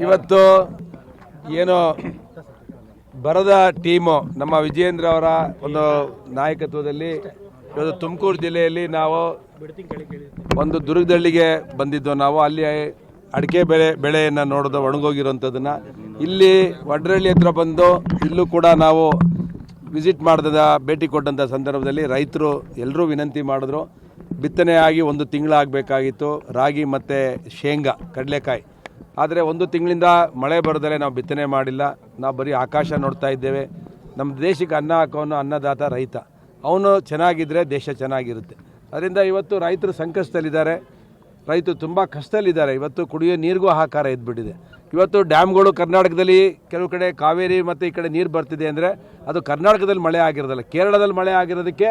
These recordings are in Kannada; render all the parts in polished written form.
ಇವತ್ತು ಏನು ಬರದ ಟೀಮು ನಮ್ಮ ವಿಜಯೇಂದ್ರ ಅವರ ಒಂದು ನಾಯಕತ್ವದಲ್ಲಿ ಇವತ್ತು ತುಮಕೂರು ಜಿಲ್ಲೆಯಲ್ಲಿ ನಾವು ಒಂದು ದುರ್ಗದಳ್ಳಿಗೆ ಬಂದಿದ್ದು. ನಾವು ಅಲ್ಲಿ ಅಡಿಕೆ ಬೆಳೆಯನ್ನು ನೋಡೋದು ಒಣಗೋಗಿರೋಂಥದ್ದನ್ನು ಇಲ್ಲಿ ವಡ್ರಳ್ಳಿ ಹತ್ರ ಬಂದು ಇಲ್ಲೂ ಕೂಡ ನಾವು ವಿಸಿಟ್ ಮಾಡಿದ ಭೇಟಿ ಕೊಟ್ಟಂಥ ಸಂದರ್ಭದಲ್ಲಿ ರೈತರು ಎಲ್ಲರೂ ವಿನಂತಿ ಮಾಡಿದ್ರು. ಬಿತ್ತನೆ ಆಗಿ 1 ತಿಂಗಳಾಗಬೇಕಾಗಿತ್ತು ರಾಗಿ ಮತ್ತು ಶೇಂಗಾ ಕಡಲೆಕಾಯಿ. ಆದರೆ 1 ತಿಂಗಳಿಂದ ಮಳೆ ಬರದಲ್ಲೇ ನಾವು ಬಿತ್ತನೆ ಮಾಡಿಲ್ಲ. ನಾವು ಬರೀ ಆಕಾಶ ನೋಡ್ತಾ ಇದ್ದೇವೆ. ನಮ್ಮ ದೇಶಕ್ಕೆ ಅನ್ನ ಹಾಕೋನು ಅನ್ನದಾತ ರೈತ. ಅವನು ಚೆನ್ನಾಗಿದ್ದರೆ ದೇಶ ಚೆನ್ನಾಗಿರುತ್ತೆ. ಅದರಿಂದ ಇವತ್ತು ರೈತರು ಸಂಕಷ್ಟದಲ್ಲಿದ್ದಾರೆ. ರೈತರು ತುಂಬ ಕಷ್ಟದಲ್ಲಿದ್ದಾರೆ. ಇವತ್ತು ಕುಡಿಯೋ ನೀರಿಗೂ ಹಾಹಾಕಾರ ಎದ್ಬಿಟ್ಟಿದೆ. ಇವತ್ತು ಡ್ಯಾಮ್ಗಳು ಕರ್ನಾಟಕದಲ್ಲಿ ಕೆಲವು ಕಡೆ ಕಾವೇರಿ ಮತ್ತು ಈ ಕಡೆ ನೀರು ಬರ್ತಿದೆ ಅಂದರೆ ಅದು ಕರ್ನಾಟಕದಲ್ಲಿ ಮಳೆ ಆಗಿರೋದಲ್ಲ, ಕೇರಳದಲ್ಲಿ ಮಳೆ ಆಗಿರೋದಕ್ಕೆ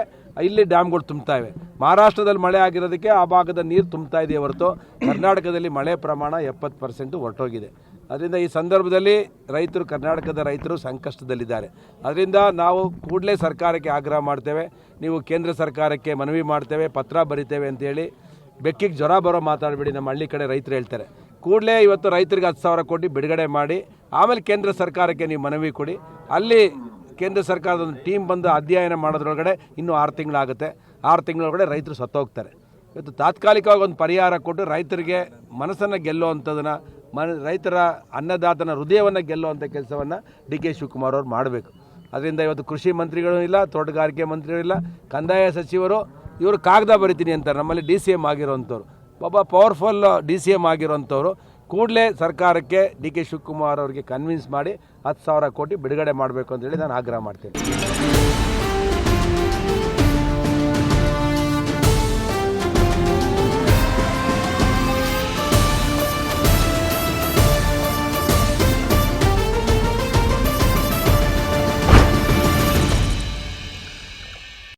ಇಲ್ಲಿ ಡ್ಯಾಮ್ಗಳು ತುಂಬ್ತಾ ಇವೆ. ಮಹಾರಾಷ್ಟ್ರದಲ್ಲಿ ಮಳೆ ಆಗಿರೋದಕ್ಕೆ ಆ ಭಾಗದ ನೀರು ತುಂಬ್ತಾ ಇದೆಯೇ ಹೊರತು ಕರ್ನಾಟಕದಲ್ಲಿ ಮಳೆ ಪ್ರಮಾಣ 70% ಹೊರಟೋಗಿದೆ. ಅದರಿಂದ ಈ ಸಂದರ್ಭದಲ್ಲಿ ರೈತರು, ಕರ್ನಾಟಕದ ರೈತರು ಸಂಕಷ್ಟದಲ್ಲಿದ್ದಾರೆ. ಅದರಿಂದ ನಾವು ಕೂಡಲೇ ಸರ್ಕಾರಕ್ಕೆ ಆಗ್ರಹ ಮಾಡ್ತೇವೆ. ನೀವು ಕೇಂದ್ರ ಸರ್ಕಾರಕ್ಕೆ ಮನವಿ ಮಾಡ್ತೇವೆ, ಪತ್ರ ಬರಿತೇವೆ ಅಂತೇಳಿ. ಬೆಕ್ಕಿಗೆ ಜ್ವರ ಬರೋ ಮಾತಾಡಬೇಡಿ, ನಮ್ಮ ಹಳ್ಳಿ ಕಡೆ ರೈತರು ಹೇಳ್ತಾರೆ. ಕೂಡಲೇ ಇವತ್ತು ರೈತರಿಗೆ 10,000 ಕೋಟಿ ಬಿಡುಗಡೆ ಮಾಡಿ ಆಮೇಲೆ ಕೇಂದ್ರ ಸರ್ಕಾರಕ್ಕೆ ನೀವು ಮನವಿ ಕೊಡಿ. ಅಲ್ಲಿ ಕೇಂದ್ರ ಸರ್ಕಾರದ ಒಂದು ಟೀಮ್ ಬಂದು ಅಧ್ಯಯನ ಮಾಡೋದ್ರೊಳಗಡೆ ಇನ್ನೂ 6 ತಿಂಗಳಾಗುತ್ತೆ. 6 ತಿಂಗಳೊಳಗಡೆ ರೈತರು ಸತ್ತೋಗ್ತಾರೆ. ಇವತ್ತು ತಾತ್ಕಾಲಿಕವಾಗಿ ಒಂದು ಪರಿಹಾರ ಕೊಟ್ಟು ರೈತರಿಗೆ ಮನಸ್ಸನ್ನು ಗೆಲ್ಲುವಂಥದ್ದನ್ನು, ರೈತರ ಅನ್ನದಾತನ ಹೃದಯವನ್ನು ಗೆಲ್ಲುವಂಥ ಕೆಲಸವನ್ನು ಡಿ ಕೆ ಶಿವಕುಮಾರ್ ಅವರು ಮಾಡಬೇಕು. ಅದರಿಂದ ಇವತ್ತು ಕೃಷಿ ಮಂತ್ರಿಗಳು ಇಲ್ಲ, ತೋಟಗಾರಿಕೆ ಮಂತ್ರಿಗಳು ಇಲ್ಲ, ಕಂದಾಯ ಸಚಿವರು ಇವರು ಕಾಗದ ಬರಿತೀನಿ ಅಂತಾರೆ. ನಮ್ಮಲ್ಲಿ DCM ಆಗಿರೋವಂಥವ್ರು, ಒಬ್ಬ ಪವರ್ಫುಲ್ DCM ಆಗಿರೋವಂಥವ್ರು ಕೂಡಲೇ ಸರ್ಕಾರಕ್ಕೆ ಡಿ ಕೆ ಶಿವಕುಮಾರ್ ಅವರಿಗೆ ಕನ್ವಿನ್ಸ್ ಮಾಡಿ 10,000 ಕೋಟಿ ಬಿಡುಗಡೆ ಮಾಡಬೇಕು ಅಂತೇಳಿ ನಾನು ಆಗ್ರಹ ಮಾಡ್ತೇನೆ.